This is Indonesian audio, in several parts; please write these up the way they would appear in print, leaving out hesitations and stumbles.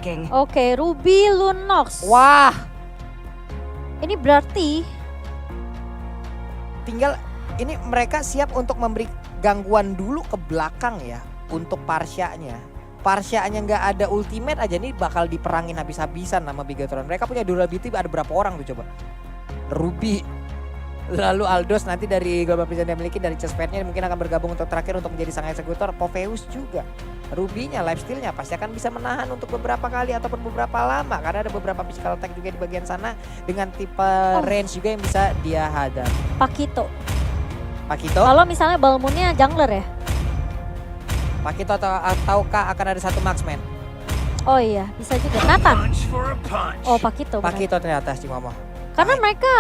breathtaking. Oke, Ruby Lunox. Wah, Ini berarti tinggal ini mereka siap untuk memberi gangguan dulu ke belakang ya untuk Parsia-nya. Parsia-nya nggak ada ultimate aja nih bakal diperangin habis-habisan sama Bigetron. Mereka punya durability ada berapa orang tuh coba? Ruby, lalu Aldos nanti dari Global Prison dia miliki dari chestplate-nya mungkin akan bergabung untuk terakhir untuk menjadi sang eksekutor. Popheus juga. Ruby-nya, lifesteal-nya pasti akan bisa menahan untuk beberapa kali ataupun beberapa lama karena ada beberapa physical attack juga di bagian sana dengan tipe range juga yang bisa dia hadap. Pakito. Pakito, Kalau misalnya Balmunnya jungler ya? Pakito ataukah akan ada satu marksman? Oh iya, bisa juga. Nathan. Punch for a punch. Oh, Pakito. benar. Pakito ternyata si ngomong. Karena mereka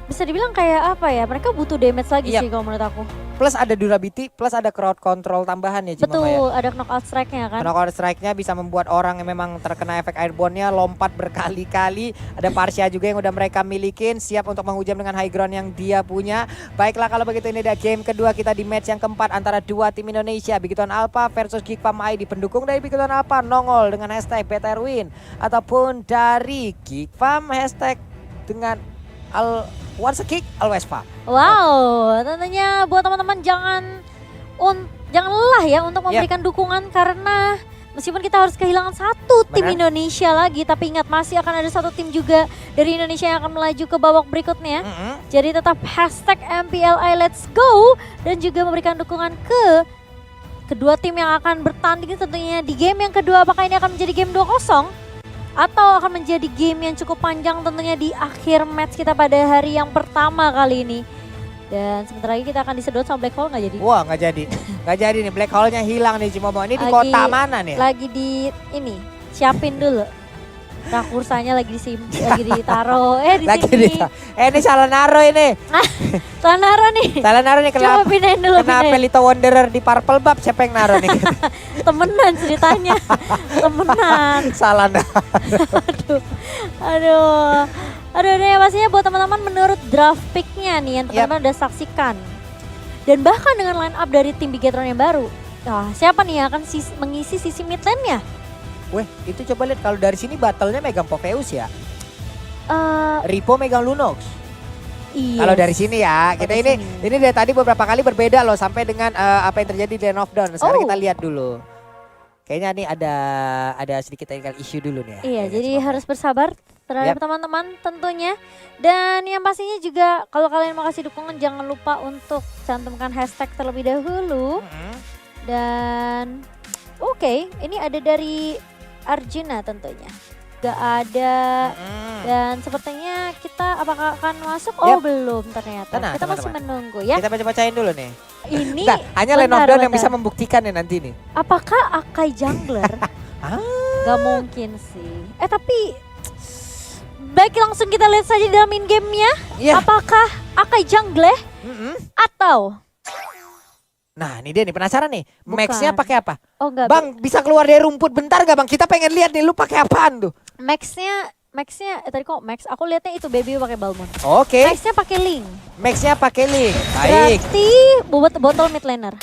bisa dibilang kayak apa ya? Mereka butuh damage lagi Yap. sih kalau menurut aku. Plus ada durability, plus ada crowd control tambahan ya Cimama ya. Betul, ada knockout strike-nya kan. Knockout strike-nya bisa membuat orang yang memang terkena efek airborne-nya lompat berkali-kali. Ada Parsia juga yang udah mereka milikin, siap untuk menghujam dengan high ground yang dia punya. Baiklah kalau begitu ini ada game kedua kita di match yang keempat antara dua tim Indonesia. Bigetron Alpha versus Geekfam ID. Pendukung dari Bigetron Alpha nongol dengan hashtag BTRWin. Ataupun dari Geekfam hashtag dengan once a kick, always fun. Wow, tentunya buat teman-teman jangan lelah ya untuk memberikan dukungan karena meskipun kita harus kehilangan satu tim Benar. Indonesia lagi, tapi ingat masih akan ada satu tim juga dari Indonesia yang akan melaju ke babak berikutnya. Jadi tetap hashtag MPLI Let's Go dan juga memberikan dukungan ke kedua tim yang akan bertanding tentunya di game yang kedua. Apakah ini akan menjadi game 2-0? Atau akan menjadi game yang cukup panjang tentunya di akhir match kita pada hari yang pertama kali ini. Dan sebentar lagi kita akan disedot sama Black Hole nggak jadi? Wah nggak jadi, nggak jadi nih Black Hole-nya hilang nih Cimomo. Ini di Lagi- kota mana nih? Lagi di ini, siapin dulu. Rakursanya lagi lagi ditaro. Di Lagi sini. ini salah naro ini. Salah naro nih. Salah naro nih Coba kenapa? pindahin dulu. Kenapa pindahin. Little Wanderer di Purple Bab siapa yang naro nih? Temenan ceritanya. Temenan. Salah naro. Aduh. Aduh, ini pastinya buat teman-teman menurut draft pick-nya nih yang teman-teman udah saksikan. Dan bahkan dengan line up dari tim Bigetron yang baru. Nah, siapa nih yang akan mengisi sisi mid lane-nya? Weh, itu coba lihat kalau dari sini battle-nya megang Popheus ya. Eh, Ripo megang Lunox. iya. Kalau dari sini ya, kita Dari ini dari tadi beberapa kali berbeda loh sampai dengan apa yang terjadi di Land of Dawn. Sekarang Oh. kita lihat dulu. Kayaknya nih ada sedikit technical issue dulu nih ya. Iya, Kayaknya jadi Cimomo. harus bersabar terhadap Yap. teman-teman tentunya. Dan yang pastinya juga kalau kalian mau kasih dukungan jangan lupa untuk cantumkan hashtag terlebih dahulu. Dan oke, ini ada dari Arjuna tentunya. Gak ada. Dan sepertinya kita apakah akan masuk? Oh Yap. belum ternyata. Tenang, Kita masih teman-teman. menunggu ya. Kita baca-bacain dulu nih. Ini Nah, hanya Land of bentar, Dawn yang bentar. bisa membuktikan nih nanti nih. Apakah Akai jungler? Ah. Gak mungkin sih. Tapi baik langsung kita lihat saja di dalam in game-nya. Iya. Apakah Akai jungler atau Nah ini dia nih penasaran nih. Bukan. Max-nya pakai apa? oh enggak Bang bisa keluar dari rumput bentar gak bang? Kita pengen lihat nih lu pakai apaan tuh. Maxnya tadi kok Max aku lihatnya itu baby pakai Balmond. Oke. Maxnya pakai Link. Max-nya pakai link. Baik. Berarti botol mid laner.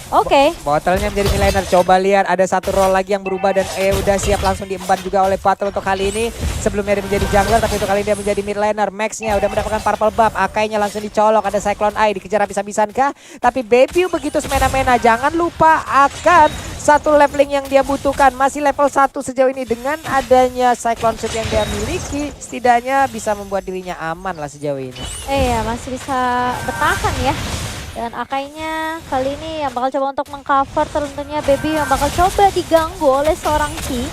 Oke. Botolnya menjadi miliner. Coba lihat ada satu roll lagi yang berubah dan udah siap langsung diemban juga oleh Patrol untuk kali ini. Sebelumnya dia menjadi jungler tapi untuk kali ini dia menjadi mid laner. Max-nya udah mendapatkan purple buff. Akainya langsung dicolok. Ada Cyclone Eye dikejar habis-habisan kah? Tapi Baby begitu semena-mena. Jangan lupa akan satu leveling yang dia butuhkan. Masih level 1 sejauh ini dengan adanya Cyclone Suit yang dia miliki. Setidaknya bisa membuat dirinya aman lah sejauh ini. Iya masih bisa bertahan ya. Dan Akainya kali ini yang bakal coba untuk mengcover tentunya Baby yang bakal coba diganggu oleh seorang Ki.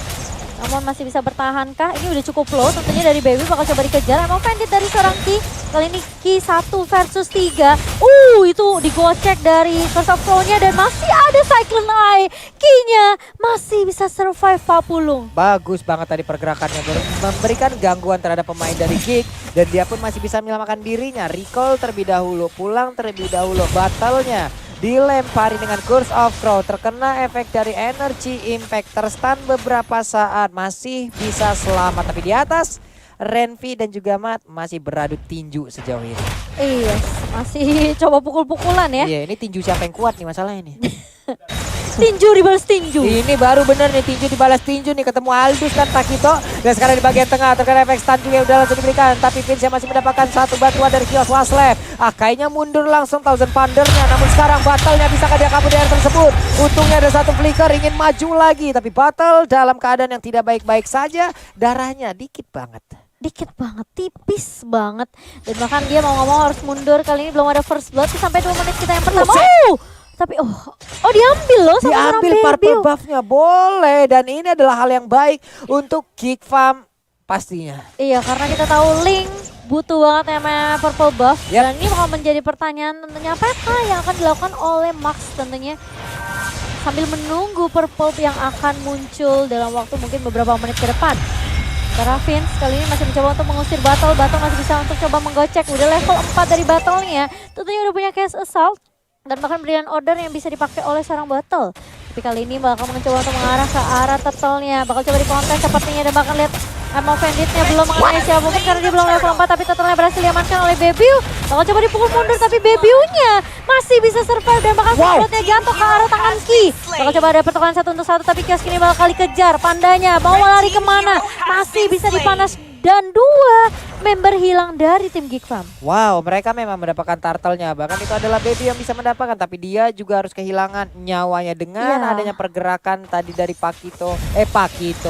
Namun masih bisa bertahankah? Ini udah cukup low tentunya dari Baby bakal coba dikejar. Emang pendit dari seorang Ki. Kali ini Ki 1 versus 3. Itu digocek dari Curse of Crown-nya dan masih ada Cyclone Eye. Ki-nya masih bisa survive Papulung. Bagus banget tadi pergerakannya memberikan gangguan terhadap pemain dari Geek dan dia pun masih bisa menyelamatkan dirinya. Recall terlebih dahulu, pulang terlebih dahulu. Battle-nya dilempari dengan Curse of Crow, terkena efek dari Energy Impact, terstun beberapa saat, masih bisa selamat tapi di atas Renvi dan juga Mat masih beradu tinju sejauh ini. Iya, masih coba pukul-pukulan ya. Iya, ini tinju siapa yang kuat nih masalahnya nih. Tinju dibalas tinju. Ini baru bener nih, tinju dibalas tinju nih, ketemu Aldus dan Takito. Dan sekarang di bagian tengah terkena efek stun juga yang udah langsung diberikan. Tapi Vince masih mendapatkan satu bantuan dari Kios Waslep. Kayaknya mundur langsung Thousand Pundernya. Namun sekarang Battle-nya bisakah dia kabur dari tersebut? Untungnya ada satu flicker ingin maju lagi. Tapi Battle dalam keadaan yang tidak baik-baik saja. Darahnya dikit banget. Dikit banget, tipis banget. Dan bahkan dia mau nggak mau harus mundur. Kali ini belum ada first blood sampai 2 menit kita yang pertama. Tapi diambil loh sama orang Diambil purple buff-nya, boleh. Dan ini adalah hal yang baik untuk Geek Farm pastinya. Iya, karena kita tahu Link butuh banget namanya purple buff. Dan ini bakal menjadi pertanyaan tentunya apa yang akan dilakukan oleh Max tentunya. Sambil menunggu purple yang akan muncul dalam waktu mungkin beberapa menit ke depan. Karena Vince kali ini masih mencoba untuk mengusir Battle. Battle masih bisa untuk coba menggocek. Udah level 4 dari Battle-nya. Tentunya udah punya Chaos Assault. Dan bahkan Brilliant Order yang bisa dipakai oleh seorang Battle. Tapi kali ini bakal mencoba untuk mengarah ke arah Turtle-nya. Bakal coba dikonten sepertinya. Dan bahkan lihat Ammo Bandit-nya belum mengenai siapa. Mungkin karena dia belum level 4. Tapi Turtle-nya berhasil diamankan oleh Bebiu. Bakal coba dipukul mundur. Tapi Bebiu-nya masih bisa survive. Dan bahkan semprotnya jatuh ke arah tangan Ki. Bakal coba ada pertukaran 1 untuk 1. Tapi Kios kini bakal dikejar. Pandanya mau lari kemana. Masih bisa dipanas. Dan 2 member hilang dari tim Geek Farm. Wow, mereka memang mendapatkan turtle-nya. Bahkan itu adalah Baby yang bisa mendapatkan. Tapi dia juga harus kehilangan nyawanya dengan adanya pergerakan tadi dari Pakito.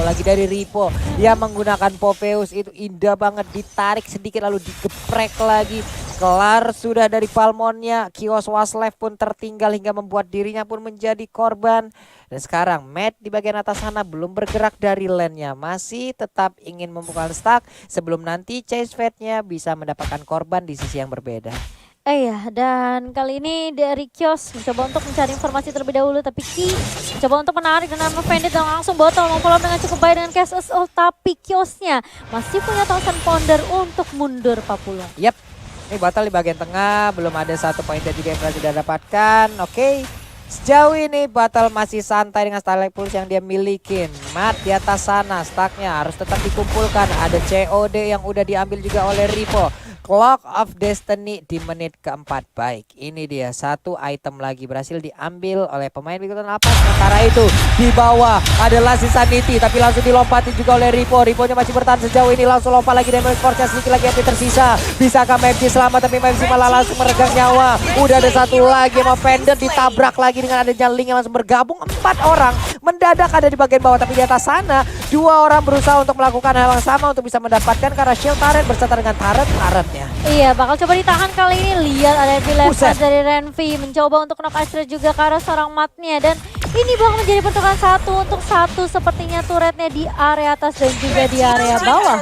Lagi dari Ripo. Dia menggunakan Popheus, itu indah banget. Ditarik sedikit lalu digeprek lagi. Kelar sudah dari Palmonnya. Kios Waslep pun tertinggal hingga membuat dirinya pun menjadi korban. Dan sekarang Matt di bagian atas sana belum bergerak dari lane-nya. Masih tetap ingin membuka stack sebelum nanti Chase Fate-nya bisa mendapatkan korban di sisi yang berbeda. Iya, dan kali ini dari Kios mencoba untuk mencari informasi terlebih dahulu. Tapi Ki mencoba untuk menarik dengan Bandit dan langsung botol memfollow dengan cukup baik dengan Chaos Assault. Tapi Kiosnya masih punya Thousand Pounder untuk mundur Papulung. Yap, ini Battle di bagian tengah. Belum ada satu poin juga yang sudah dapatkan. Oke. Sejauh ini Battle masih santai dengan Starlight Pulse yang dia milikin. Mat di atas sana, stacknya harus tetap dikumpulkan. Ada COD yang udah diambil juga oleh Ripo. Clock of Destiny di menit keempat. Baik, ini dia satu item lagi berhasil diambil oleh pemain Bigotron Alpha. Sementara itu di bawah adalah Sanity, tapi langsung dilompati juga oleh Ripo. Riponya masih bertahan sejauh ini, langsung lompat lagi Damage Force sedikit lagi yang tersisa. Bisakah MC selamat, tapi MC malah langsung meregang nyawa. Udah ada satu lagi yang Fender ditabrak lagi dengan ada Link yang langsung bergabung. 4 orang mendadak ada di bagian bawah, tapi di atas sana 2 orang berusaha untuk melakukan hal yang sama untuk bisa mendapatkan karena shield turret berserta dengan turret-turretnya. Iya, bakal coba ditahan kali ini. Lihat ada left dari Renvi mencoba untuk knock Astrid juga ke arah seorang matnya. Dan ini bakal menjadi pertukaran 1 untuk 1. Sepertinya turretnya di area atas dan juga di area bawah.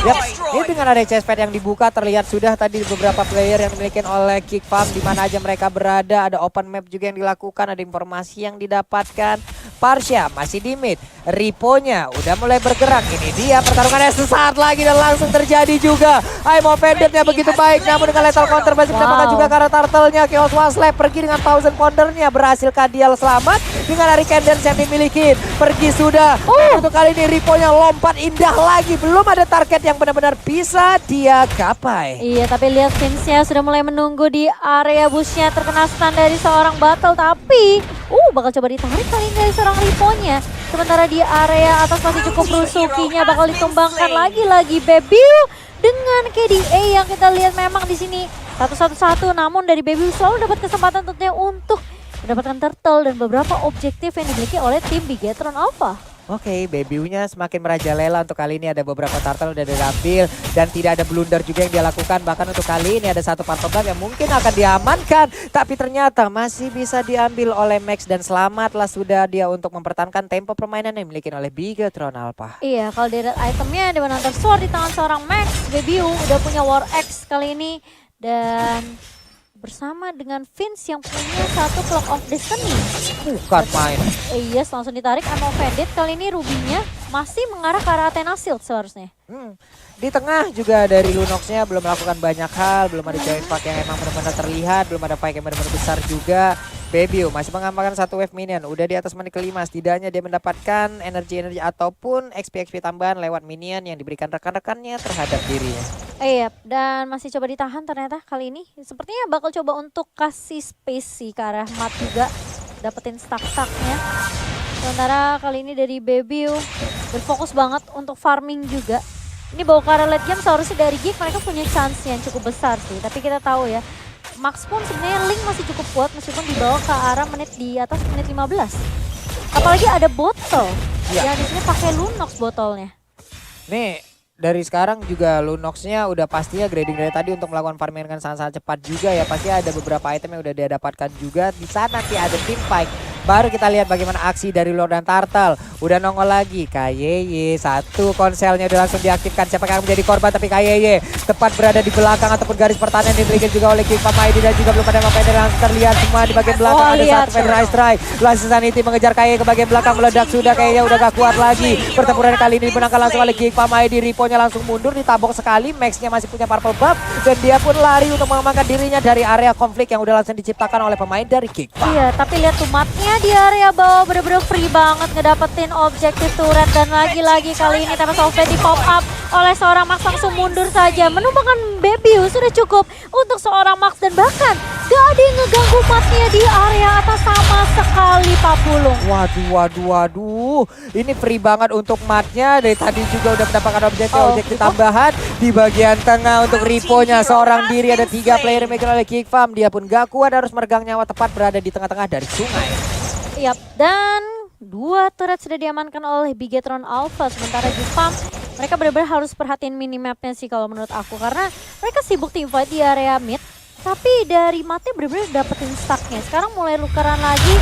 Yap, ini dengan ada chest pad yang dibuka terlihat sudah tadi beberapa player yang dimiliki oleh Geek Farm di mana aja mereka berada. Ada open map juga yang dilakukan, ada informasi yang didapatkan. Parsha masih di mid, Riponya udah mulai bergerak. Ini dia pertarungannya sesaat lagi dan langsung terjadi juga. Aimo Banditnya begitu baik, namun dengan lethal counter masih mendapatkan juga karena turtle-nya. Chaos Waslep pergi dengan Thousand Poundernya, berhasilkah dia selamat dengan Hurricane Dance yang dimiliki. Pergi sudah. Untuk kali ini Riponya lompat indah lagi, belum ada target yang benar-benar bisa dia gapai. Iya, tapi lihat Vince-nya sudah mulai menunggu di area bush-nya, terkena stun dari seorang Battle. Tapi bakal coba ditarik kali ini dari seorang Riponya. Sementara di area atas masih cukup rusuh. Kinya bakal ditumbangkan lagi-lagi Bebiu dengan KDA yang kita lihat memang di sini 1-1-1. Namun dari Bebiu selalu dapat kesempatan tentunya untuk mendapatkan turtle dan beberapa objektif yang dimiliki oleh tim Bigetron Alpha. Oke, Bebiunya semakin merajalela. Untuk kali ini ada beberapa turtle udah diambil dan tidak ada blunder juga yang dia lakukan. Bahkan untuk kali ini ada satu pantograf yang mungkin akan diamankan, tapi ternyata masih bisa diambil oleh Max dan selamatlah sudah dia untuk mempertahankan tempo permainan yang dimiliki oleh Bigetron Alpha. Iya, kalau dari itemnya ada Hunter Sword di tangan seorang Max. Bebiu udah punya War Axe kali ini dan bersama dengan Vince yang punya satu Clock of Destiny. Bukan main. Yes, langsung ditarik Ammo Bandit. Kali ini Ruby-nya masih mengarah ke arah Athena Shield seharusnya. Di tengah juga dari Lunox-nya belum melakukan banyak hal. Belum ada joint pack yang emang benar-benar terlihat. Belum ada fight yang benar-benar besar juga. Bebiu masih mengamankan satu wave minion. Udah di atas menit kelima. Setidaknya dia mendapatkan energi-energi ataupun XP-XP tambahan lewat minion yang diberikan rekan-rekannya terhadap dirinya. Iya, dan masih coba ditahan ternyata kali ini. Sepertinya bakal coba untuk kasih space sih ke arah Mat juga. dapetin stack-stacknya. Sementara kali ini dari Baby berfokus banget untuk farming juga. Ini bawa ke arah late game seharusnya dari Geek mereka punya chance yang cukup besar sih. Tapi kita tahu ya, Max pun sebenarnya Link masih cukup kuat meskipun dibawa ke arah menit di atas menit 15. Apalagi ada botol. Ya. Yang di sini pakai Lunox botolnya. Nih dari sekarang juga Lunox-nya udah pastinya grading dari tadi untuk melakukan farming dengan sangat-sangat cepat juga ya. Pasti ada beberapa item yang udah dia dapatkan juga. Di sana nanti ada team fight. Baru kita lihat bagaimana aksi dari Lord dan Turtle. Udah nongol lagi KYY. Satu konselnya udah langsung diaktifkan. Siapa yang menjadi korban tapi KYY tepat berada di belakang ataupun garis pertahanan diberikan juga oleh King Pamaidi. Dan juga belum ada Mapender yang terlihat semua di bagian belakang. Ada lihat, satu Federal Strike. Langsung Sanity mengejar KYY ke bagian belakang. Meledak sudah kayaknya udah gak kuat lagi. Pertempuran kali ini dimenangkan langsung oleh King Pamaidi. Riponya langsung mundur ditabok sekali. Max-nya masih punya purple buff. Dan dia pun lari untuk mengamankan dirinya dari area konflik yang udah langsung diciptakan oleh pemain dari King. Iya, tapi lihat tuh mapnya di area bawah bener-bener free banget ngedapetin objektif turret. Dan lagi-lagi kali ini Tempest of Fate di pop up oleh seorang Max langsung mundur saja. Menumpangkan Baby sudah cukup untuk seorang Max dan bahkan gak ada yang ngeganggu matnya di area atas sama sekali Pak Pulung. Waduh. Ini free banget untuk matnya. Dari tadi juga udah mendapatkan objektif tambahan di bagian tengah untuk Riponya. Seorang diri ada 3 player yang oleh Kick Farm. Dia pun gak kuat harus meregang nyawa tepat berada di tengah-tengah dari sungai. Yap, dan 2 turret sudah diamankan oleh Bigetron Alpha. Sementara di farm mereka benar-benar harus perhatiin minimapnya sih kalau menurut aku. Karena mereka sibuk teamfight di area mid. Tapi dari mati benar-benar dapetin stacknya. Sekarang mulai lukeran lagi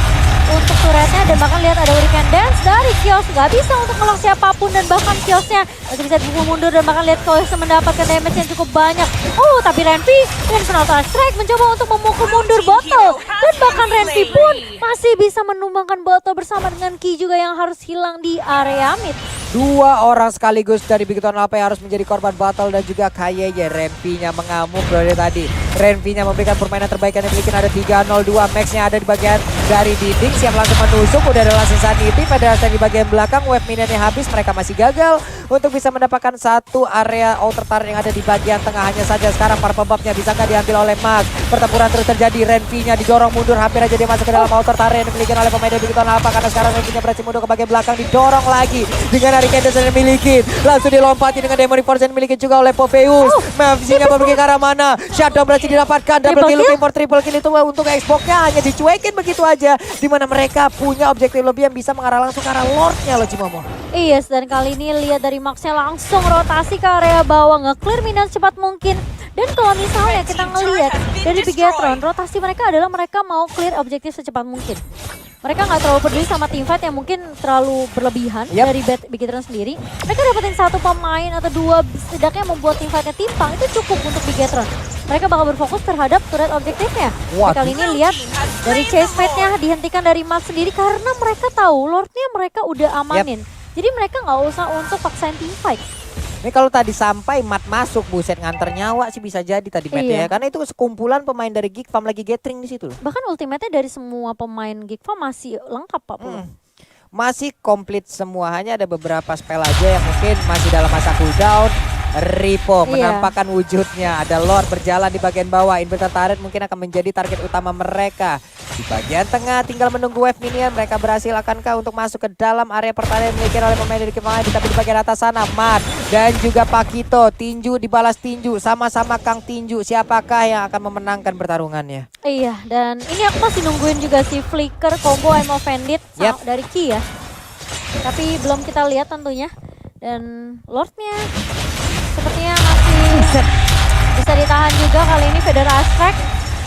untuk turretnya. Dan bahkan lihat ada Hurricane Dance dari Kios. Gak bisa untuk ngelok siapapun. Dan bahkan Kiosnya masih bisa dipukul mundur. Dan bahkan lihat Kios mendapatkan damage yang cukup banyak. Oh, tapi Renvi dan Penalty Strike mencoba untuk memukul mundur Botol. Dan bahkan Renvi pun masih bisa menumbangkan Botol bersama dengan Ki juga yang harus hilang di area mid. 2 orang sekaligus dari Bigetron Alpha yang harus menjadi korban battle dan juga KYY. Renvi-nya mengamuk dari tadi. Renvi-nya memberikan permainan terbaik yang dimiliki. Ada 3-0-2. Max-nya ada di bagian dari dinding. Siap langsung menusuk. Udah ada langsung Sanity. Federasi di bagian belakang. Wave minionnya habis. Mereka masih gagal untuk bisa mendapatkan satu area outer turret yang ada di bagian tengah. Hanya saja sekarang para pembabnya bisa nggak diambil oleh Max. Pertempuran terus terjadi. Renvi-nya didorong mundur. Hampir aja dia masuk ke dalam outer turret yang dimiliki oleh pemain dari Bigetron Alpha. Karena sekarang Renvi-nya berhasil mundur ke bagian belakang. Didorong lagi dengan Hurricane Dance yang dimiliki. Langsung dilompati dengan Demon Force yang dimiliki juga oleh Popheus. Mavs-nya pergi ke arah mana? Shadow berhasil didapatkan. Double kill, looking for triple kill itu untuk Xbox-nya hanya dicuekin begitu aja. Dimana mereka punya objektif lebih yang bisa mengarah langsung ke arah Lord-nya loh Cimomo. Yes, dan kali ini lihat dari Max-nya langsung rotasi ke area bawah. Nge-clear minion secepat mungkin. Dan kalau misalnya kita ngelihat dari Bigetron, rotasi mereka adalah mereka mau clear objektif secepat mungkin. Mereka nggak terlalu peduli sama teamfight yang mungkin terlalu berlebihan dari Bigetron sendiri. Mereka dapetin 1 pemain atau 2 setidaknya membuat teamfightnya timpang, itu cukup untuk Bigetron. Mereka bakal berfokus terhadap turret objektifnya. Kali ini lihat dari chase fight-nya dihentikan dari Max sendiri karena mereka tahu Lord-nya mereka udah amanin. Jadi mereka nggak usah untuk paksain teamfight. Ini kalau tadi sampai Mat masuk, buset nganter nyawa sih bisa jadi tadi Mat ya. Karena itu sekumpulan pemain dari Geek Farm lagi gathering di situ. Bahkan ultimate-nya dari semua pemain Geek Farm masih lengkap Pak Pul. Masih komplit semua, hanya ada beberapa spell aja yang mungkin masih dalam masa cooldown. Ripo menampakkan wujudnya. Ada Lord berjalan di bagian bawah. Inverter turret mungkin akan menjadi target utama mereka. Di bagian tengah tinggal menunggu wave minion. Mereka berhasil akankah untuk masuk ke dalam area pertahanan yang dimiliki oleh pemain dari Kemang. Tapi di bagian atas sana Mat dan juga Pakito. Tinju dibalas tinju. Sama-sama Kang Tinju. Siapakah yang akan memenangkan pertarungannya? Iya, dan ini aku masih nungguin juga si Flicker combo I'm Offended dari Ki ya. Tapi belum kita lihat tentunya. Dan Lordnya sepertinya masih bisa ditahan juga. Kali ini Federal Strike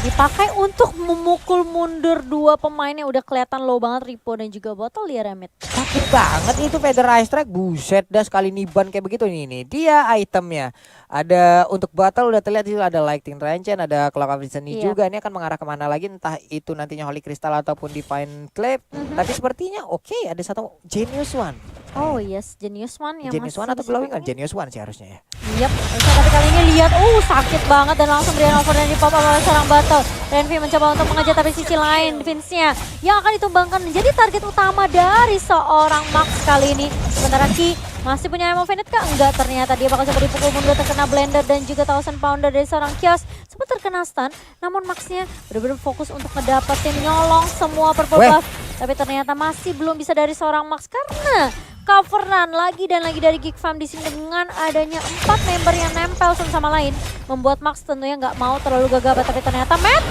dipakai untuk memukul mundur 2 pemain yang udah kelihatan low banget, Ripo dan juga Botol di area mid. Sakit banget itu Federal Strike, buset dah sekali niban kayak begitu nih. Dia itemnya. Ada untuk battle udah terlihat itu ada Lightning Transcend, ada Clock of Destiny juga. Ini akan mengarah kemana lagi entah itu nantinya Holy Crystal ataupun Divine Clave. Tapi sepertinya ada satu Genius One. Oh yes, Genius One yang Genius One atau Glowing One? Genius One sih harusnya ya. Yap, tapi kali ini lihat, sakit banget dan langsung Brian over dan di-pop oleh seorang battle. Renvi mencoba untuk mengejar tapi sisi lain Vince-nya yang akan ditumbangkan menjadi target utama dari seorang Max kali ini. Sementara Ki Masih punya Emo Fenit kah? Enggak, ternyata dia bakal coba dipukul mundur, terkena blender dan juga 1000 pounder dari seorang Kios. Sempat terkena stun, namun Maxnya benar-benar fokus untuk ngedapetin nyolong semua purple buff. Tapi ternyata masih belum bisa dari seorang Max karena cover run lagi dan lagi dari Geek Fam di sini dengan adanya 4 member yang nempel satu sama lain. Membuat Max tentunya nggak mau terlalu gegabah, tapi ternyata Matt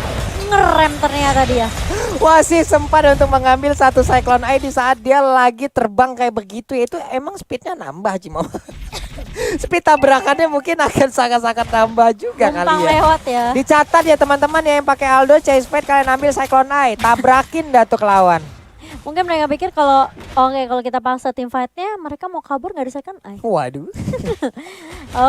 ngerem ternyata dia. Masih sempat untuk mengambil satu Cyclone Eye di saat dia lagi terbang kayak begitu. Itu emang speednya nambah Cimo. Speed tabrakannya mungkin akan sangat-sangat nambah juga Numpang kali ya. lewat ya. Dicatat ya teman-teman yang pakai Aldo Chase Pad, kalian ambil Cyclone Eye, tabrakin dah tuh ke lawan. Mungkin mereka pikir kalau kalau kita paksa tim fightnya mereka mau kabur nggak ada second eye. Waduh.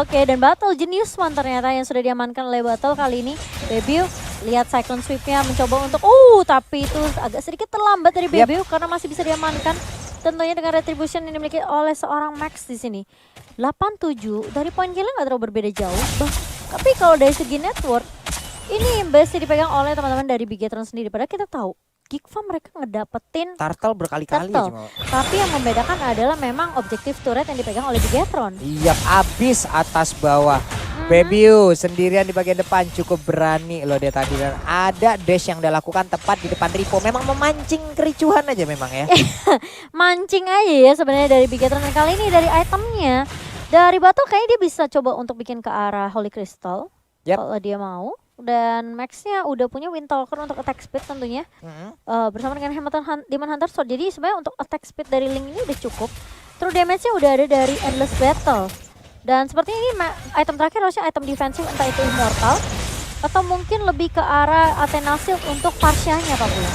Oke, dan Battle Genius One ternyata yang sudah diamankan oleh Battle kali ini. Bebiu lihat Cyclone Sweep-nya mencoba untuk tapi itu agak sedikit terlambat dari Bebiu karena masih bisa diamankan. Tentunya dengan retribution yang dimiliki oleh seorang Max di sini. 8-7 dari poin killnya nggak terlalu berbeda jauh. Tapi kalau dari segi network ini best dipegang oleh teman-teman dari Bigetron sendiri. Padahal kita tahu Geek Fam mereka ngedapetin Turtle berkali-kali ya Cimo. Tapi yang membedakan adalah memang objektif turret yang dipegang oleh Bigetron. Iya, abis atas bawah. Bebiu sendirian di bagian depan cukup berani loh dia tadi. Dan ada dash yang dia lakukan tepat di depan Ripo. Memang memancing kericuhan aja memang ya. Mancing aja ya sebenarnya dari Bigetron. Dan kali ini dari itemnya, dari Battle kayaknya dia bisa coba untuk bikin ke arah Holy Crystal. Kalau dia mau. Dan Max-nya udah punya Windtalker untuk attack speed tentunya. Bersama dengan Demon Hunter Sword. Jadi sebenarnya untuk attack speed dari Link ini udah cukup. True damage-nya udah ada dari Endless Battle. Dan seperti ini item terakhir harusnya item defensive, entah itu Immortal atau mungkin lebih ke arah Athena Shield untuk Parsia-nya Pak Bulu.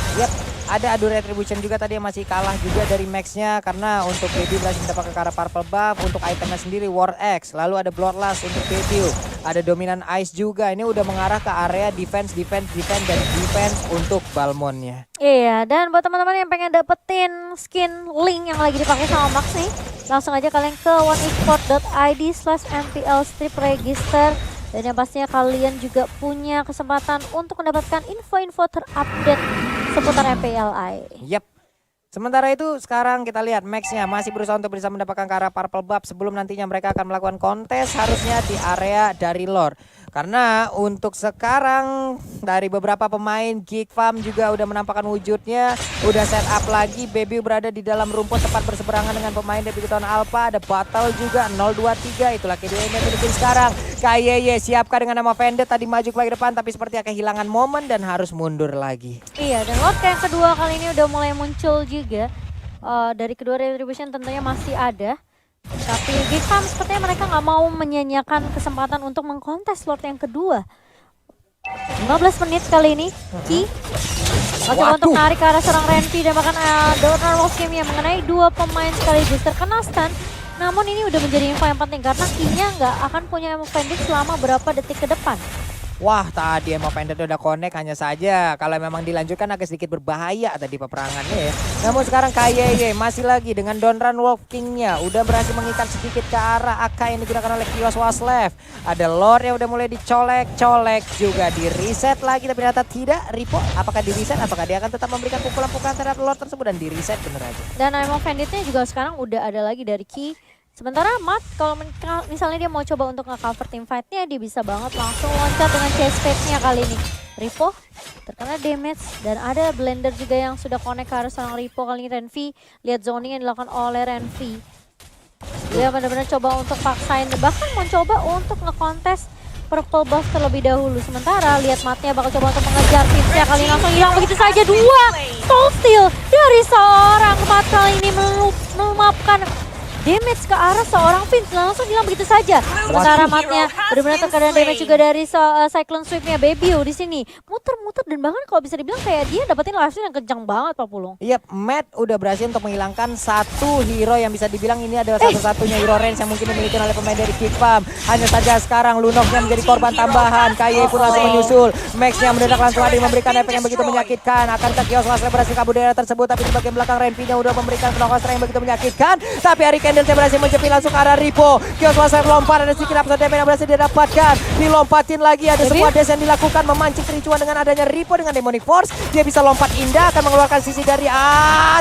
Ada adu retribution juga tadi yang masih kalah juga dari Max-nya karena untuk Bebiu berhasil mendapatkan ke arah purple buff. Untuk itemnya sendiri War Axe, lalu ada Bloodlust untuk Bebiu, ada Dominant Ice juga. Ini udah mengarah ke area defense dan defense untuk Balmonnya. Iya, dan buat teman-teman yang pengen dapetin skin Link yang lagi dipakai sama Max nih, langsung aja kalian ke oneesport.id/mpl strip register. Dan yang pastinya kalian juga punya kesempatan untuk mendapatkan info-info terupdate seputar MPLI. Sementara itu sekarang kita lihat Max-nya masih berusaha untuk bisa mendapatkan ke arah purple buff sebelum nantinya mereka akan melakukan kontes harusnya di area dari lore. Karena untuk sekarang dari beberapa pemain Geek Fam juga udah menampakkan wujudnya, udah set up lagi. Bebiu berada di dalam rumput tepat berseberangan dengan pemain dari Bigetron Alpha. Ada Battle juga 023, itulah kedua yang dimiliki sekarang. KYY siapkan dengan nama Vendetta tadi maju ke bagian depan tapi seperti kehilangan momen dan harus mundur lagi. Iya, dan Lord yang kedua kali ini udah mulai muncul juga. Dari kedua retribution tentunya masih ada. Tapi Geek Fam sepertinya mereka nggak mau menyanyiakan kesempatan untuk mengkontes Lord yang kedua. 15 menit kali ini, Ki coba untuk menarik ke arah seorang Renvi dan bahkan Donor Wolf Game yang mengenai dua pemain sekaligus terkena stun. Namun ini udah menjadi info yang penting karena Ki-nya nggak akan punya Emo Fenix selama berapa detik ke depan. Wah, tadi Emo Fenix udah connect, hanya saja kalau memang dilanjutkan agak sedikit berbahaya tadi peperangannya ya. Namun sekarang KYY masih lagi dengan Donran Wolf King-nya udah berhasil mengikat sedikit ke arah AK yang digunakan oleh Kios Waslev. Ada Lord yang udah mulai dicolek-colek juga, di reset lagi tapi ternyata tidak. Ripo apakah di reset, apakah dia akan tetap memberikan pukulan-pukulan terhadap Lord tersebut dan di reset bener aja. Dan Emo Fenix-nya juga sekarang udah ada lagi dari Ki. Sementara Matt kalau misalnya dia mau coba untuk nge-cover team fight-nya, dia bisa banget langsung loncat dengan chase pad-nya kali ini. Ripo terkena damage dan ada blender juga yang sudah connect ke arah seorang Ripo kali ini. Renvi, lihat zoning yang dilakukan oleh Renvi. Dia benar-benar coba untuk paksain, bahkan mencoba untuk nge-contest purple buff terlebih dahulu. Sementara lihat Matt-nya bakal coba untuk mengejar Vince-nya kali ini langsung hilang begitu saja. Dua stall steal dari seorang Matt kali ini melumapkan damage ke arah seorang Vince, langsung hilang begitu saja. Sementara Matt-nya benar-benar terkena damage juga dari Cyclone Sweep-nya Bebiu di sini. Muter-muter dan bahkan kalau bisa dibilang kayak dia dapetin live steal yang kencang banget Pak Pulung. Iya, Matt udah berhasil untuk menghilangkan satu hero yang bisa dibilang ini adalah satu-satunya hero range yang mungkin dimiliki oleh pemain dari Geek Fam. Hanya saja sekarang Lunoknya menjadi korban tambahan. KY pun langsung menyusul. Max-nya mendadak langsung ada yang memberikan efek yang begitu menyakitkan. Akankah Kios Waslev berhasil kabur dari area tersebut, tapi di bagian belakang Renvi-nya udah memberikan knock yang begitu menyakitkan. Tapi Hurricane Pendant berhasil menjepit langsung ke arah Ripo. Kios Wildlife lompat, ada sedikit absen damage yang berhasil didapatkan. Dilompatin lagi, ada sebuah des yang dilakukan memancing kericuan dengan adanya Ripo dengan Demonic Force. Dia bisa lompat indah, akan mengeluarkan sisi dari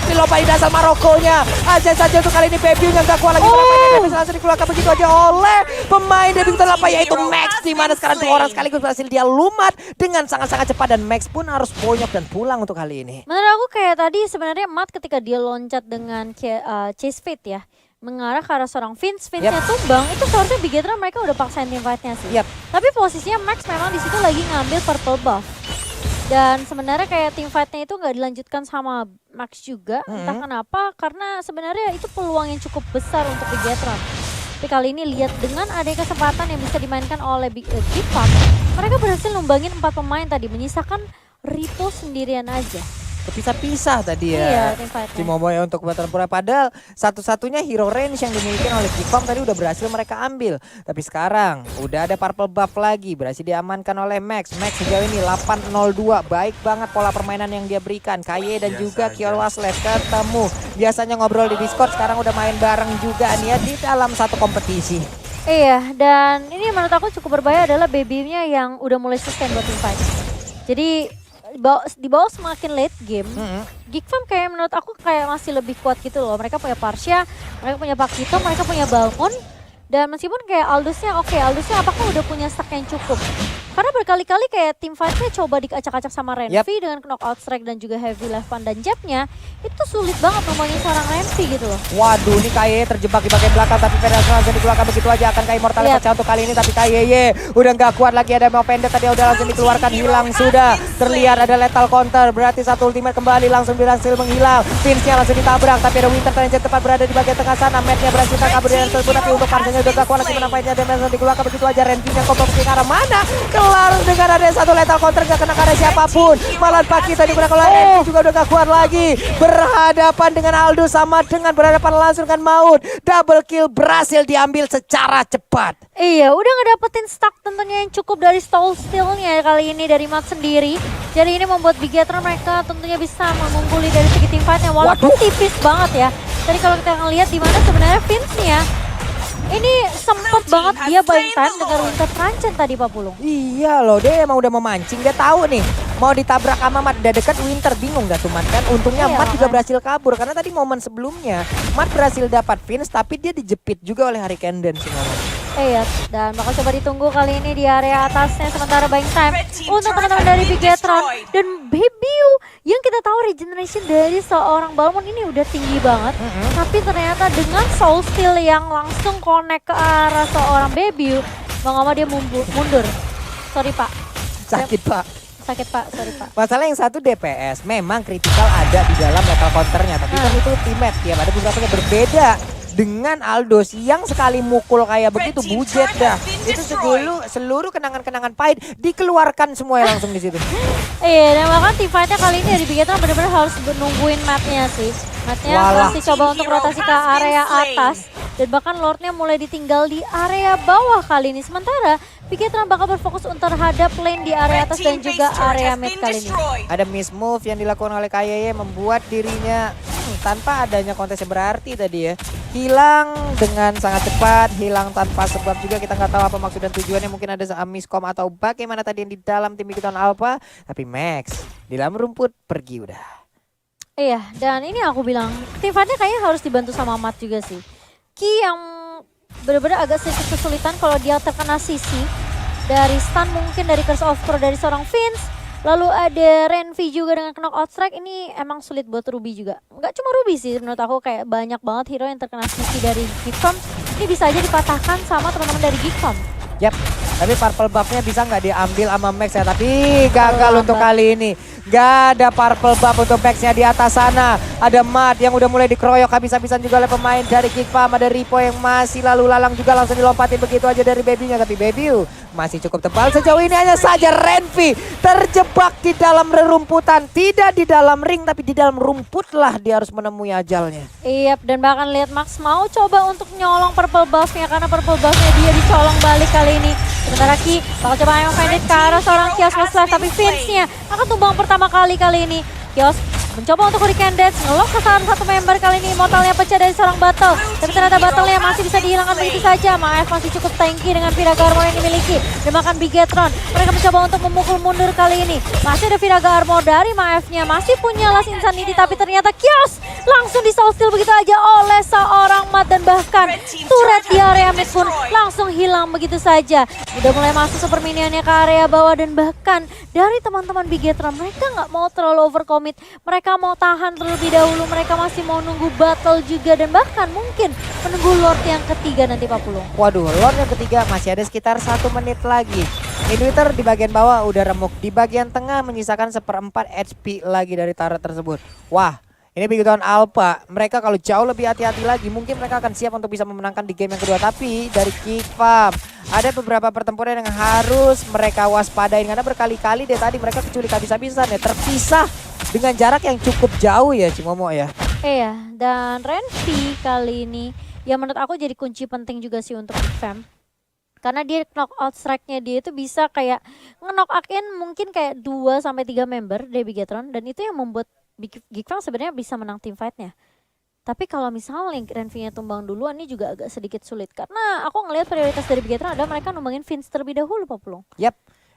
dilompat indah asal Marokonya. Aja saja untuk kali ini Baby yang gak kuat lagi. Bisa langsung dikeluarkan begitu aja oleh pemain dari Big Top yaitu Max. Di mana sekarang 2 orang sekaligus berhasil dia lumat dengan sangat-sangat cepat. Dan Max pun harus bonyok dan pulang untuk kali ini. Menurut aku kayak tadi sebenarnya Matt ketika dia loncat dengan chase fit ya, mengarah ke arah seorang Vince-nya tumbang, itu seharusnya Bigetron mereka udah paksain team fight-nya sih. Tapi posisinya Max memang di situ lagi ngambil purple buff. Dan sebenarnya kayak team fight-nya itu nggak dilanjutkan sama Max juga, entah kenapa, karena sebenarnya itu peluang yang cukup besar untuk Bigetron. Tapi kali ini lihat dengan adanya kesempatan yang bisa dimainkan oleh Big Fam, mereka berhasil numbangin 4 pemain tadi, menyisakan Ripo sendirian aja. Kepisah-pisah tadi ya. Iya, team fight-nya. Si Momoya untuk Battle Pura. Padahal satu-satunya hero range yang dimiliki oleh Big Fam tadi udah berhasil mereka ambil. Tapi sekarang udah ada purple buff lagi, berhasil diamankan oleh Max. Max sejauh ini 8-0-2. Baik banget pola permainan yang dia berikan. Kaye dan juga Kiorwaslet ketemu. Biasanya ngobrol di Discord, sekarang udah main bareng juga nih ya di dalam satu kompetisi. Iya, dan ini menurut aku cukup berbahaya adalah baby-nya yang udah mulai sustain buat team fight. Jadi di bawah semakin late game, Geek Fam kayak menurut aku kayak masih lebih kuat gitu loh. Mereka punya Parsha, mereka punya Pakito, mereka punya Balmond. Dan meskipun kayak Aldusnya Aldusnya apakah udah punya stack yang cukup? Karena berkali-kali kayak tim fight-nya coba dikacak-kacak sama Renvi dengan knockout strike dan juga heavy left pan dan jabnya. Itu sulit banget ngomongin seorang Renvi gitu loh. Waduh, ini Kaye terjebak di bagian belakang tapi Federasi langsung dikeluarkan begitu aja. Akan Kaye Mortal pecah untuk kali ini tapi Kaye udah nggak kuat lagi. Ada mau pendek tadi udah langsung dikeluarkan, hilang sudah. Terlihat ada lethal counter, berarti satu ultimate kembali langsung berhasil menghilang. Vince-nya langsung ditabrak tapi ada Winter yang tepat berada di bagian tengah sana. Matt-nya berhasil kabur dengan tersebut tapi untuk Parsanya udah gak kuat lagi menampainya. Dan langsung dikeluarkan begitu aja. Renvi-nya kompak ke arah mana? Kelar dengan ada satu lethal counter, gak kena karena siapapun. Malah Pakito digunakan oleh Renvi juga udah gak kuat lagi. Berhadapan dengan Aldous sama dengan berhadapan langsung dengan Maut. Double kill berhasil diambil secara cepat. Iya, udah ngedapetin stack tentunya yang cukup dari stall steal-nya kali ini dari Matt sendiri. Jadi ini membuat Bigetron mereka tentunya bisa mengungguli dari segi team fight-nya walaupun tipis banget ya. Tadi kalau kita ngelihat di mana sebenarnya Vince-nya ini sempet banget dia buying time dengan Winter Trancen tadi Pak Pulung. Iya loh, dia emang udah memancing. Dia tahu nih mau ditabrak sama Matt, udah dekat Winter, bingung gak tuh Matt kan. Untungnya Matt juga berhasil kabur karena tadi momen sebelumnya Matt berhasil dapat Vince tapi dia dijepit juga oleh Hurricane Dance si momen. Iya, dan bakal coba ditunggu kali ini di area atasnya sementara buying time untuk teman-teman dari Bigetron dan Baby yang kita tahu regeneration dari seorang Balmond ini udah tinggi banget. Tapi ternyata dengan Soul Steal yang langsung connect ke arah seorang Baby, mau nggak mau dia mundur. Sorry Pak. Sakit Pak. Sakit Pak, sorry Pak. Masalah yang satu DPS memang kritikal ada di dalam lethal counternya, tapi kan itu ultimate ya, ada beberapa yang berbeda. Dengan Aldous yang sekali mukul kayak begitu bujet dah. Itu seluruh kenangan-kenangan pahit dikeluarkan semua langsung di situ. Iya, dan bahkan team fight-nya kali ini dari Bigetron benar-benar harus nungguin Matt-nya sih. Matt-nya masih coba untuk rotasi ke area atas. Dan bahkan Lord-nya mulai ditinggal di area bawah kali ini. Sementara Bigetron bakal berfokus untuk terhadap lane di area atas dan juga area mid kali ini. Ada miss move yang dilakukan oleh Kaye membuat dirinya tanpa adanya kontes yang berarti tadi ya. Hilang dengan sangat cepat, hilang tanpa sebab juga. Kita nggak tahu apa maksud dan tujuannya. Mungkin ada miskom atau bagaimana tadi yang di dalam tim Bigetron Alpha. Tapi Max di dalam rumput pergi udah. Iya, dan ini aku bilang tim fight-nya kayaknya harus dibantu sama Matt juga sih. Ki yang benar-benar agak sedikit kesulitan kalau dia terkena sisi dari stun mungkin dari Curse of Crow dari seorang Vince. Lalu ada Renvi juga dengan knockout strike, ini emang sulit buat Ruby juga. Nggak cuma Ruby sih, menurut aku kayak banyak banget hero yang terkena sisi dari Geek Fam. Ini bisa aja dipatahkan sama teman-teman dari Geek Fam. Yap, tapi purple buff-nya bisa nggak diambil sama Max ya, tapi gagal untuk kali ini. Gak ada purple buff untuk Max-nya di atas sana. Ada Matt yang udah mulai dikeroyok habis-habisan juga oleh pemain dari Geek Fam. Ada Ripo yang masih lalu lalang juga langsung dilompatin begitu aja dari Baby-nya. Tapi Baby masih cukup tebal sejauh ini. Hanya saja Renvi terjebak di dalam rerumputan. Tidak di dalam ring tapi di dalam rumput lah dia harus menemui ajalnya. Iya, dan bahkan lihat Max mau coba untuk nyolong purple buff-nya karena purple buff-nya dia dicolong balik kali ini. Sementara Ki bakal coba yang pendek ke arah seorang Kios Westlife tapi Vince-nya akan tumbang pertama kali ini. Kios Mencoba untuk Hurricane Dance, ngelock ke salah satu member kali ini. Immortalnya pecah dari seorang Battle. Tapi ternyata Battle-nya masih bisa dihilangkan begitu saja. Maef masih cukup tanky dengan Viraga Armor yang dimiliki. Dan makan Bigetron. Mereka mencoba untuk memukul mundur kali ini. Masih ada Viraga Armor dari Maef-nya. Masih punya Last Insanity, tapi ternyata Kios langsung di soul steal begitu aja oleh seorang Mat. Dan bahkan turret di area mid pun langsung hilang begitu saja. Udah mulai masuk super minionnya ke area bawah. Dan bahkan dari teman-teman Bigetron, mereka nggak mau terlalu overcommit. Mereka mau tahan terlebih dahulu, mereka masih mau nunggu battle juga dan bahkan mungkin menunggu Lord yang ketiga nanti Pak Pulung. Waduh, Lord yang ketiga masih ada sekitar 1 menit lagi. Inhibitor di bagian bawah udah remuk, di bagian tengah menyisakan 1/4 HP lagi dari turret tersebut. Wah, ini Bigetron Alpha, mereka kalau jauh lebih hati-hati lagi, mungkin mereka akan siap untuk bisa memenangkan di game yang kedua. Tapi dari Geek Farm, ada beberapa pertempuran yang harus mereka waspadain. Karena berkali-kali deh tadi mereka keculik habis-habisan ya, terpisah dengan jarak yang cukup jauh ya Cimomo ya. Iya, dan Renvi kali ini ya menurut aku jadi kunci penting juga sih untuk Geek Farm. Karena dia knockout strike-nya dia itu bisa kayak nge-knock in mungkin kayak 2-3 member dari Bigetron. Dan itu yang membuat Geek Farm sebenarnya bisa menang team fight-nya. Tapi kalau misalnya Renvi-nya tumbang duluan ini juga agak sedikit sulit. Karena aku ngelihat prioritas dari Bigetron adalah mereka numbangin Vince terlebih dahulu Pak Pulung. Yap.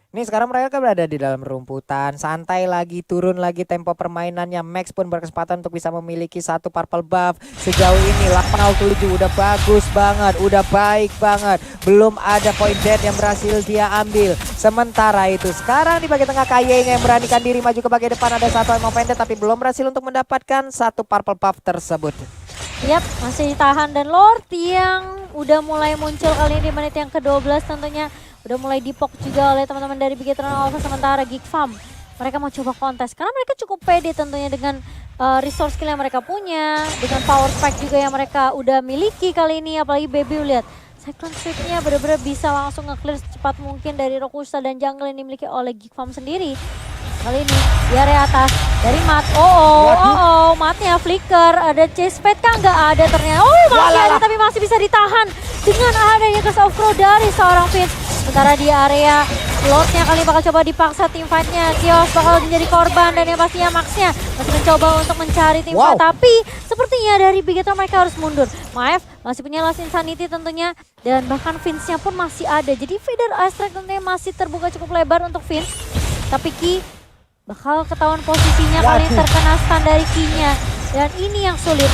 Ini sekarang mereka kan berada di dalam rumputan, santai lagi, turun lagi tempo permainannya. Max pun berkesempatan untuk bisa memiliki 1 purple buff. Sejauh ini 8-7 udah bagus banget, udah baik banget. Belum ada point dead yang berhasil dia ambil. Sementara itu sekarang di bagian tengah Kaye yang beranikan diri maju ke bagian depan. Ada 1 yang pendek tapi belum berhasil untuk mendapatkan 1 purple buff tersebut. Yap, masih ditahan dan Lord yang udah mulai muncul kali ini di menit yang ke-12 tentunya. Udah mulai dipok juga oleh teman-teman dari Bigetron Alpha. Sementara Geek Farm mereka mau coba kontes karena mereka cukup pede tentunya dengan resource skill yang mereka punya, dengan power spike juga yang mereka udah miliki kali ini. Apalagi Baby lihat Cyclone Sweep-nya bener-bener bisa langsung nge-clear secepat mungkin dari Rokusa dan jungle yang dimiliki oleh Geek Farm sendiri. Kali ini di area atas dari Mat. Matnya flicker. Ada chase pad kah? Nggak ada ternyata. Oh masih ada tapi masih bisa ditahan dengan adanya Curse of Crow dari seorang Vince. Sementara di area Lordnya kali bakal coba dipaksa tim fight-nya. Kios bakal menjadi korban dan yang pastinya Max-nya masih mencoba untuk mencari tim fight. Tapi sepertinya dari Bigetron mereka harus mundur. Maef masih punya Last Insanity tentunya. Dan bahkan Vince-nya pun masih ada. Jadi feeder Ice Strike tentunya masih terbuka cukup lebar untuk Vince. Tapi Ki bakal ketahuan posisinya kali ini terkena stun dari Ki-nya. Dan ini yang sulit.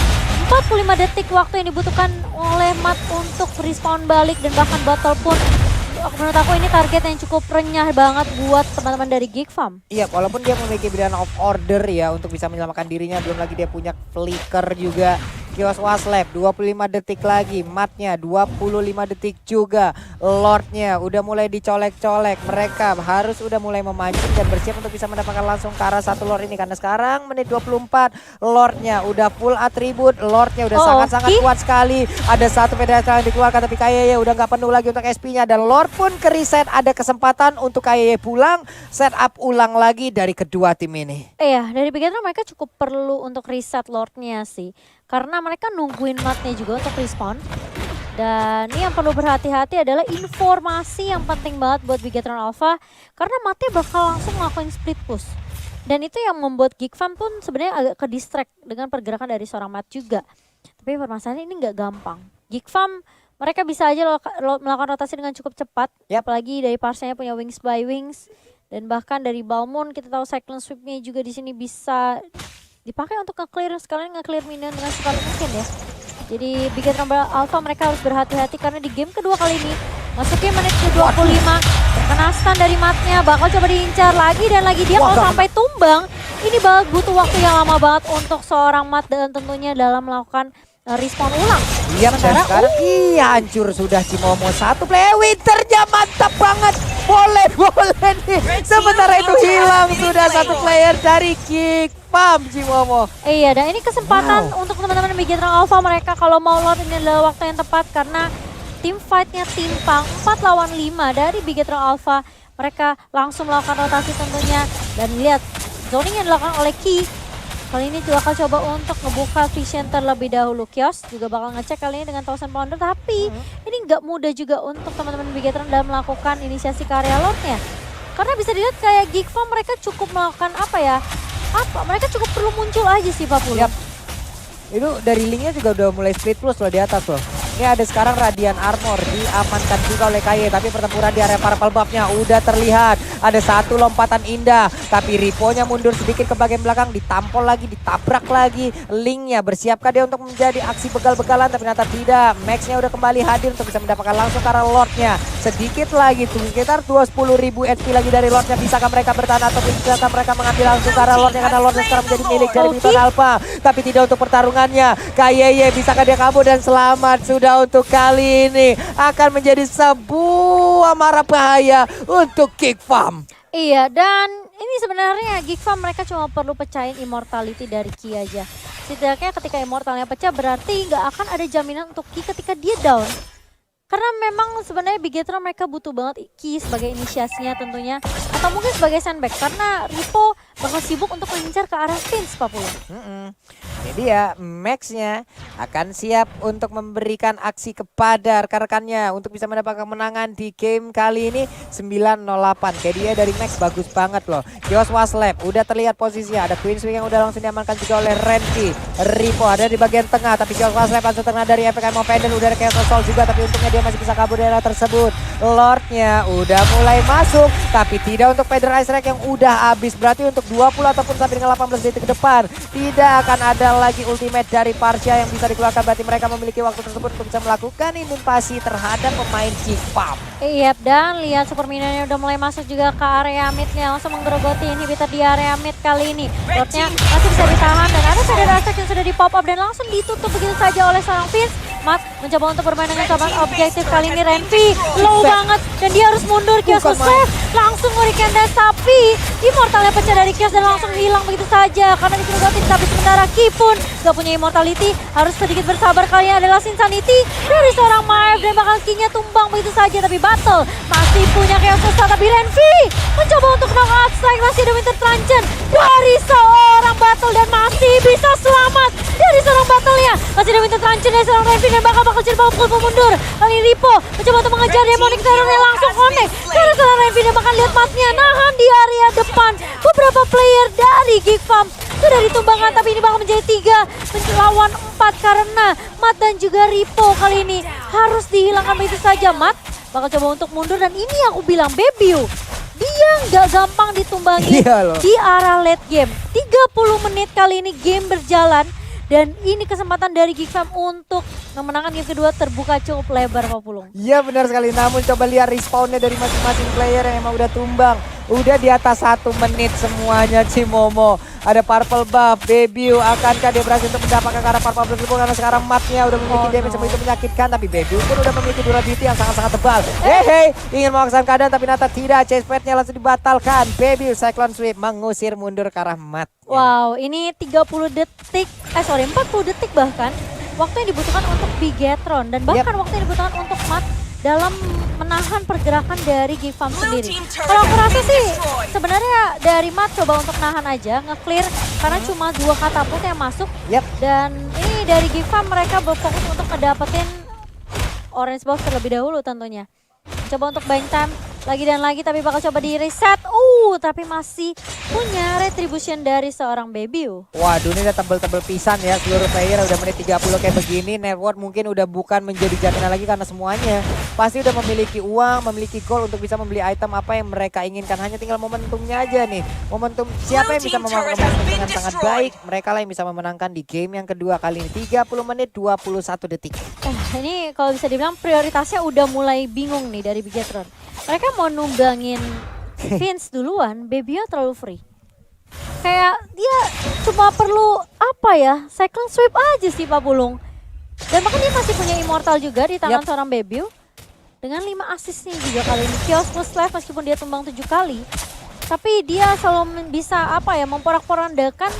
45 detik waktu yang dibutuhkan oleh Mat untuk respawn balik. Dan bahkan battle pun menurut aku ini target yang cukup renyah banget buat teman-teman dari Geek Farm. Iya, walaupun dia memiliki pilihan of order ya untuk bisa menyelamatkan dirinya. Belum lagi dia punya flicker juga. Kios Waslab 25 detik lagi, Matnya 25 detik juga, Lordnya udah mulai dicolek-colek. Mereka harus udah mulai memancing dan bersiap untuk bisa mendapatkan langsung ke arah 1 Lord ini. Karena sekarang menit 24, Lordnya udah full atribut, Lordnya udah sangat-sangat kuat sekali. Ada 1 pedestrian yang dikeluarkan tapi Kaye udah nggak penuh lagi untuk SP-nya. Dan Lord pun ke reset, ada kesempatan untuk Kaye pulang, set up ulang lagi dari kedua tim ini. Iya, dari Bigetron mereka cukup perlu untuk reset Lordnya sih. Karena mereka nungguin Matnya juga untuk respawn. Dan ini yang perlu berhati-hati adalah informasi yang penting banget buat Bigetron Alpha. Karena Matnya bakal langsung ngelakuin split push. Dan itu yang membuat Geek Farm pun sebenarnya agak ke distract dengan pergerakan dari seorang Mat juga. Tapi permasalahannya ini nggak gampang. Geek Farm mereka bisa aja melakukan rotasi dengan cukup cepat. Apalagi dari Parsianya punya Wings by Wings. Dan bahkan dari Balmond kita tahu Cyclone Sweep-nya juga di sini bisa dipakai untuk nge-clear, sekalian nge-clear minion dengan cepat mungkin ya. Jadi Bigetron Alpha mereka harus berhati-hati karena di game kedua kali ini masuknya menit ke-25 terkena stun dari Matnya, bakal coba diincar lagi dan lagi. Dia kalau sampai tumbang ini butuh waktu yang lama banget untuk seorang Mat dan tentunya dalam melakukan respawn ulang. Iya, sekarang hancur sudah Cimomo. 1 play Winternya mantap banget. Boleh nih. Sementara itu hilang sudah 1 player dari Geek Farm Cimomo. Iya, dan ini kesempatan untuk teman-teman Bigetron Alpha. Mereka kalau mau Lord ini adalah waktu yang tepat karena tim fight-nya timpang 4 lawan 5 dari Bigetron Alpha. Mereka langsung melakukan rotasi tentunya. Dan lihat zoning yang dilakukan oleh Ki. Kali ini juga akan coba untuk ngebuka Vision terlebih dahulu. Kios juga bakal ngecek kali ini dengan 1000 pounder. Tapi ini nggak mudah juga untuk teman-teman Bigetron dalam melakukan inisiasi ke area Lordnya. Karena bisa dilihat kayak Geek Farm mereka cukup melakukan apa ya, apa? Mereka cukup perlu muncul aja sih Pak Pulung. Yap. Itu dari linknya juga udah mulai split plus loh di atas loh. Ini ada sekarang Radiant Armor diamankan juga oleh KY. Tapi pertempuran di area Purple Buff-nya udah terlihat. Ada satu lompatan indah. Tapi Ripo-nya mundur sedikit ke bagian belakang. Ditampol lagi, ditabrak lagi. Linknya bersiapkah dia untuk menjadi aksi begal-begalan. Tapi ternyata tidak. Max-nya udah kembali hadir untuk bisa mendapatkan langsung ke arah Lord-nya. Sedikit lagi tuh sekitar 20.000 HP lagi dari Lord-nya. Bisakah mereka bertahan atau bisakah mereka mengambil langsung ke arah Lord-nya. Karena Lord-nya sekarang menjadi milik dari Piton Alpha. Tapi tidak untuk pertarungannya. KY bisakah dia kabur dan selamat. Sudah untuk kali ini akan menjadi sebuah mara bahaya untuk Geek Farm. Iya, dan ini sebenarnya Geek Farm mereka cuma perlu pecahin immortality dari Ki aja. Setidaknya ketika immortalnya pecah berarti nggak akan ada jaminan untuk Ki ketika dia down. Karena memang sebenarnya Bigetron mereka butuh banget Ki sebagai inisiasinya tentunya. Atau mungkin sebagai sandbag karena Ripo bakal sibuk untuk mengincar ke arah Vince Pak Pulung. Ini dia Max-nya akan siap untuk memberikan aksi kepada rekan-rekannya untuk bisa mendapatkan kemenangan di game kali ini 908. Kayak dia dari Max bagus banget loh. Kios Waslab udah terlihat posisinya. Ada Queen Swing yang udah langsung diamankan juga oleh Renki. Ripo ada di bagian tengah tapi Kios Waslab langsung terkena dari efek Ammo Pendant. Udah ada Chaos Assault juga tapi untungnya dia masih bisa kabur dari area tersebut. Lordnya udah mulai masuk tapi tidak untuk Feather Ice Rack yang udah habis. Berarti untuk 20 ataupun sampai dengan 18 detik ke depan tidak akan ada lagi ultimate dari Parsia yang bisa dikeluarkan. Berarti mereka memiliki waktu tersebut untuk bisa melakukan invasi terhadap pemain Geek Farm. Iya, dan lihat super minionnya udah mulai masuk juga ke area midnya, langsung menggerogoti inhibitor di area mid kali ini. Lordnya masih bisa ditahan dan ada Feather Ice Rack yang sudah di pop up dan langsung ditutup begitu saja oleh seorang Vince. Matt mencoba untuk bermain dengan coba objektif kali ini. Renvi low banget dan dia harus mundur. Kios save langsung Hurricane Dash tapi immortalnya pecah dari Kios dan langsung hilang begitu saja karena dikerogotin. Tapi sementara Ki pun gak punya immortality, harus sedikit bersabar. Kali ini adalah Insanity dari seorang Maeve dan bakal Ki-nya tumbang begitu saja. Tapi Battle masih punya Chaos Assault tapi Renvi mencoba untuk knock out strike. Masih ada Winter Truncheon dari seorang Battle dan masih bisa selamat dari seorang Battle-nya. Masih ada Winter Truncheon dari seorang Renvi dan bakal jadi pukul mundur. Kali ini Ripo mencoba untuk mengejar Demonic Terror yang langsung connect. Karena seorang Renvi dan bakal lihat matnya nahan di area depan. Beberapa player dari Geek Farm sudah ditumbangkan tapi ini bakal menjadi 3 lawan 4 karena Matt dan juga Ripo kali ini harus dihilangkan begitu saja. Matt bakal coba untuk mundur dan ini yang aku bilang Bebio. Dia nggak gampang ditumbangin di arah late game. 30 menit kali ini game berjalan. Dan ini kesempatan dari Geek Farm untuk memenangkan game kedua terbuka cukup lebar Pak Pulung. Iya benar sekali, namun coba lihat respawnnya dari masing-masing player yang emang udah tumbang. Udah di atas 1 menit semuanya Cimomo. Ada Purple Buff, Bebiu, akankah dia berhasil untuk mendapatkan ke arah Purple Buff karena sekarang matnya udah memiliki damage yang begitu menyakitkan. Tapi Bebiu pun udah memiliki durability yang sangat-sangat tebal. Ingin memaksakan keadaan tapi ternyata tidak. Chase pad-nya langsung dibatalkan. Bebiu Cyclone Sweep mengusir mundur ke arah mat. Wow, ini 40 detik, 40 detik bahkan waktu yang dibutuhkan untuk Bigetron dan bahkan waktu yang dibutuhkan untuk Matt dalam menahan pergerakan dari Geek Farm sendiri. Kalau aku rasa sih sebenarnya dari Matt coba untuk nahan aja, nge-clear karena cuma 2 katapult yang masuk. Dan ini dari Geek Farm mereka berfokus untuk ngedapetin orange box terlebih dahulu tentunya. Coba untuk buying time lagi dan lagi tapi bakal coba di reset. Tapi masih punya retribution dari seorang Bebiu. Waduh, ini udah tebel-tebel pisan ya seluruh player. Udah menit 30 kayak begini, net worth mungkin udah bukan menjadi jaminan lagi karena semuanya pasti udah memiliki uang, memiliki gold untuk bisa membeli item apa yang mereka inginkan. Hanya tinggal momentumnya aja nih. Momentum siapa yang bisa memanfaatkan momentum dengan sangat baik, mereka lah yang bisa memenangkan di game yang kedua kali ini. 30 menit 21 detik. Ini kalau bisa dibilang prioritasnya udah mulai bingung nih dari Bigetron. Mereka mau nunggangin Vince duluan, Bebiu terlalu free. Kayak dia cuma perlu apa ya, Cyclone Sweep aja sih Pak Pulung. Dan bahkan dia masih punya Immortal juga di tangan seorang Bebiu. Dengan 5 assist nih juga kali ini. Kios plus life meskipun dia tumbang 7 kali. Tapi dia selalu bisa apa ya, memporak-porandakan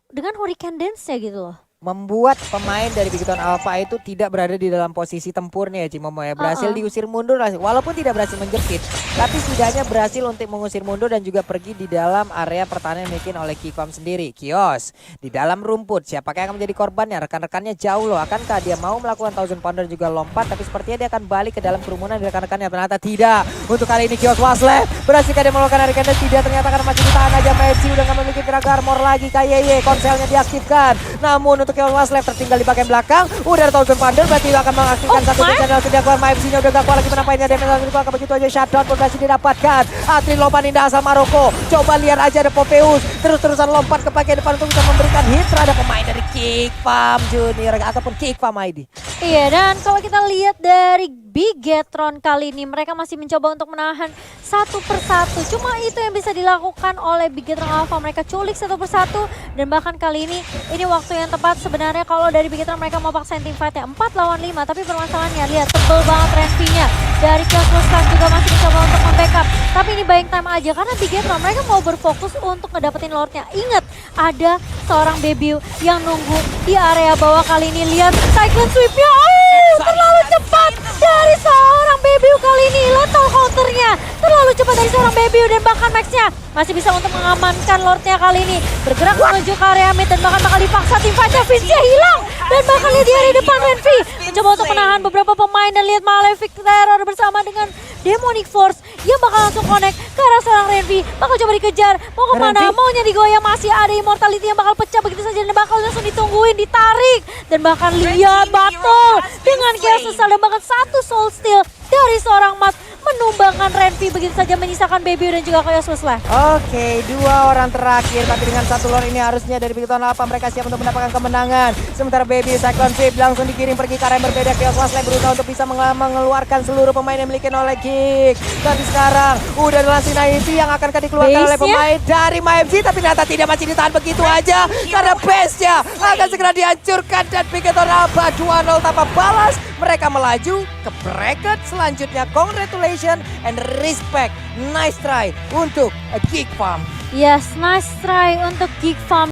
dengan Hurricane Dance-nya gitu loh. membuat pemain dari Bigetron Alpha itu tidak berada di dalam posisi tempurnya ya Cimomo ya. Berhasil diusir mundur walaupun tidak berhasil menjepit, tapi setidaknya berhasil untuk mengusir mundur dan juga pergi di dalam area pertahanan yang dimiliki oleh Kikfam sendiri. Kios di dalam rumput, siapakah yang akan menjadi korbannya? Rekan-rekannya jauh loh. Akankah dia mau melakukan Thousand Pounder juga lompat, tapi sepertinya dia akan balik ke dalam kerumunan di rekan-rekannya. Ternyata tidak. Untuk kali ini Kios Wasle berhasilkah dia melakukan Hurricane? Tidak, ternyata karena masih ditahan aja. Messi udah gak memiliki tenaga armor lagi. KYY konselnya diaktifkan, namun untuk Kios Wasle tertinggal di bagian belakang. Udah ada Thousand Pounder, berarti akan mengaktifkan satu channel. Tidak keluar, Maipsi-nya udah gak kuat lagi menampainya. Dia memang begitu aja shutdown berhasil didapatkan. Atri lompat indah asal Maroko. Coba lihat aja ada Popeus terus-terusan lompat ke bagian depan untuk bisa memberikan hit terhadap pemain dari Kikfam Junior ataupun Kikfam ID. Iya, dan kalau kita lihat dari Bigetron kali ini, mereka masih mencoba untuk menahan satu persatu. Cuma itu yang bisa dilakukan oleh Bigetron Alpha. Mereka culik satu persatu, dan bahkan kali ini waktu yang tepat sebenarnya kalau dari Bigetron mereka mau paksain team fight-nya 4 lawan 5. Tapi permasalahannya, lihat tebel banget Renvi-nya. Dari Kios Wasle juga masih mencoba untuk membackup. Tapi ini buying time aja karena Bigetron mereka mau berfokus untuk ngedapetin Lord-nya. Ingat, ada seorang Bebiu yang nunggu di area bawah kali ini. Lihat Cyclone Sweep-nya. Terlalu cepat dari seorang Bebiu kali ini. Lethal counternya terlalu cepat dari seorang Bebiu, dan bahkan Max-nya masih bisa untuk mengamankan Lord-nya kali ini. Bergerak menuju ke area mid dan bahkan bakal dipaksa tim fight-nya. Vince-nya hilang dan bahkan lihat di area depan Renvi mencoba untuk menahan beberapa pemain, dan lihat Malefic Terror bersama dengan Demonic Force yang bakal langsung connect ke arah seorang Renvi. Bakal coba dikejar, mau kemana? Maunya digoyang, masih ada Immortality yang bakal pecah begitu saja dan bakal langsung ditungguin, ditarik. Dan bahkan lihat battle dengan Chaos Sesal dan bahkan satu Soul Steal dari seorang Mat menumbangkan Renvi begitu saja, menyisakan Bebiu dan juga Chaos Wasle. Oke, dua orang terakhir, tapi dengan satu Lord ini harusnya dari Bigetron Alpha mereka siap untuk mendapatkan kemenangan. Sementara Bebiu Cyclone Sweep langsung dikirim pergi ke arah yang berbeda. Chaos Wasle berusaha untuk bisa mengeluarkan seluruh pemain yang dimiliki oleh Kick. Tapi sekarang udah ada Lansing Naive yang akan dikeluarkan oleh pemain dari MFC, tapi ternyata tidak, masih ditahan begitu aja karena base-nya akan segera dihancurkan dan Bigetron Alpha 2-0 tanpa balas. Mereka melaju ke bracket selanjutnya. Congratulations and respect. Nice try untuk Kikfam. Yes, nice try untuk Kikfam.